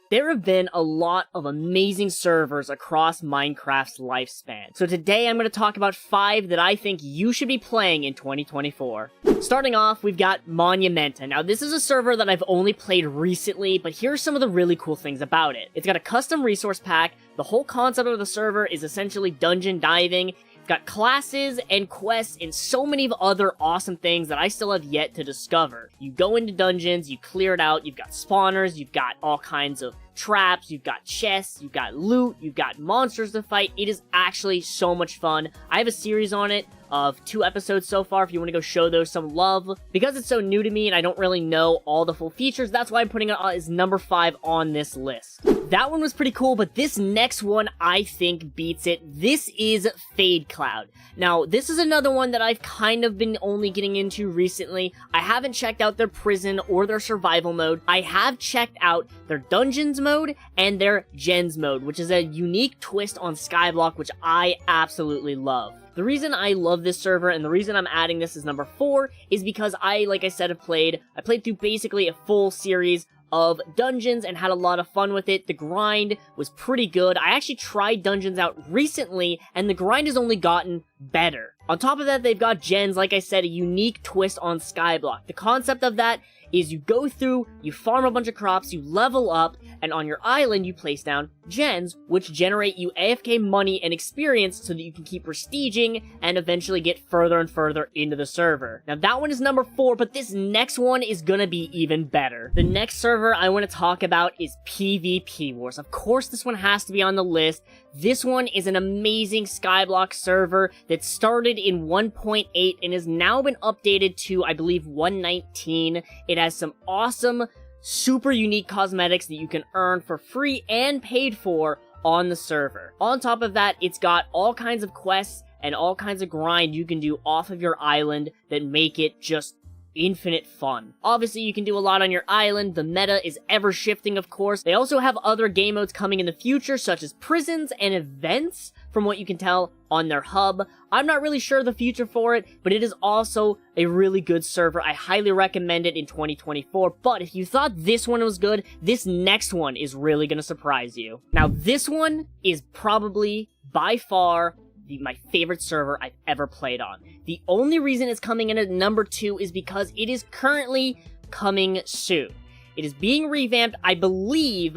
There have been a lot of amazing servers across Minecraft's lifespan. So today I'm going to talk about 5 that I think you should be playing in 2024. Starting off, we've got Monumenta. Now this is a server that I've only played recently, but here are some of the really cool things about it. It's got a custom resource pack. The whole concept of the server is essentially dungeon diving. Got classes and quests and so many other awesome things that I still have yet to discover. You go into dungeons, you clear it out, you've got spawners, you've got all kinds of traps, you've got chests, you've got loot, you've got monsters to fight. It is actually so much fun. I have a series on it of 2 episodes so far if you want to go show those some love. Because it's so new to me and I don't really know all the full features, that's why I'm putting it as number 5 on this list. That one was pretty cool, but this next one I think beats it. This is Fade Cloud. Now, this is another one that I've kind of been only getting into recently. I haven't checked out their prison or their survival mode. I have checked out their dungeons mode and their gens mode, which is a unique twist on Skyblock, which I absolutely love. The reason I love this server and the reason I'm adding this as number 4 is because like I said, I played through basically a full series of dungeons and had a lot of fun with it. The grind was pretty good. I actually tried dungeons out recently and the grind has only gotten better. On top of that, they've got gens, like I said, a unique twist on Skyblock. The concept of that is you go through, you farm a bunch of crops, you level up, and on your island you place down gens, which generate you AFK money and experience so that you can keep prestiging and eventually get further and further into the server. Now that one is number 4, but this next one is gonna be even better. The next server I want to talk about is PvP Wars. Of course this one has to be on the list. This one is an amazing Skyblock server that started in 1.8 and has now been updated to, I believe, 1.19. It has some awesome, super unique cosmetics that you can earn for free and paid for on the server. On top of that, it's got all kinds of quests and all kinds of grind you can do off of your island that make it just infinite fun. Obviously, you can do a lot on your island. The meta is ever shifting, of course. They also have other game modes coming in the future, such as prisons and events, from what you can tell on their hub. I'm not really sure the future for it, but it is also a really good server. I highly recommend it in 2024, but if you thought this one was good, this next one is really gonna surprise you. Now, this one is probably, by far, my favorite server I've ever played on. The only reason it's coming in at number 2 is because it is currently coming soon. It is being revamped. I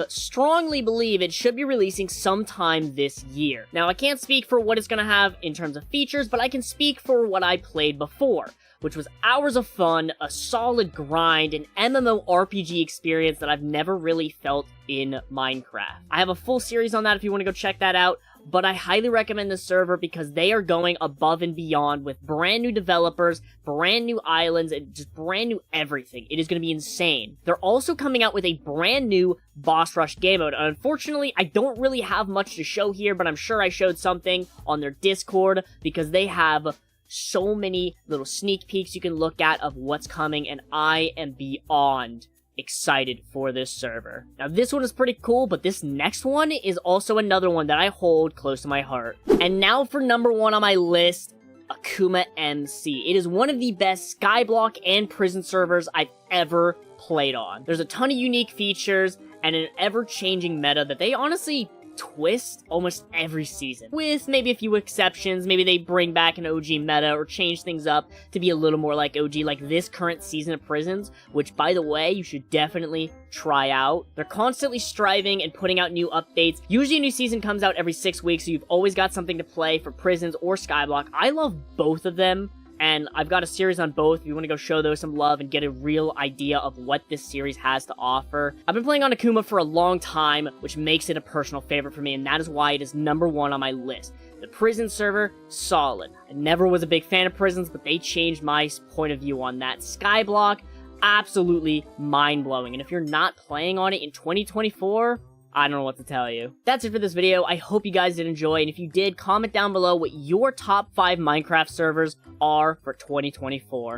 strongly believe it should be releasing sometime this year. Now, I can't speak for what it's going to have in terms of features, but I can speak for what I played before, which was hours of fun, a solid grind, an MMORPG experience that I've never really felt in Minecraft. I have a full series on that if you want to go check that out. But I highly recommend this server because they are going above and beyond with brand new developers, brand new islands, and just brand new everything. It is going to be insane. They're also coming out with a brand new boss rush game mode. Unfortunately, I don't really have much to show here, but I'm sure I showed something on their Discord because they have so many little sneak peeks you can look at of what's coming, and I am beyond excited for this server. Now this one is pretty cool, but this next one is also another one that I hold close to my heart. And now for number 1 on my list, Akuma MC. It is one of the best Skyblock and prison servers I've ever played on. There's a ton of unique features and an ever-changing meta that they honestly twist almost every season, with maybe a few exceptions. Maybe they bring back an OG meta or change things up to be a little more like OG, like this current season of Prisons, which, by the way, you should definitely try out. They're constantly striving and putting out new updates. Usually a new season comes out every 6 weeks, so you've always got something to play for Prisons or Skyblock. I love both of them, and I've got a series on both if you want to go show those some love and get a real idea of what this series has to offer. I've been playing on Akuma for a long time, which makes it a personal favorite for me, and that is why it is number 1 on my list. The prison server, solid. I never was a big fan of prisons, but they changed my point of view on that. Skyblock, absolutely mind-blowing, and if you're not playing on it in 2024, I don't know what to tell you. That's it for this video. I hope you guys did enjoy, and if you did, comment down below what your top 5 Minecraft servers are for 2024.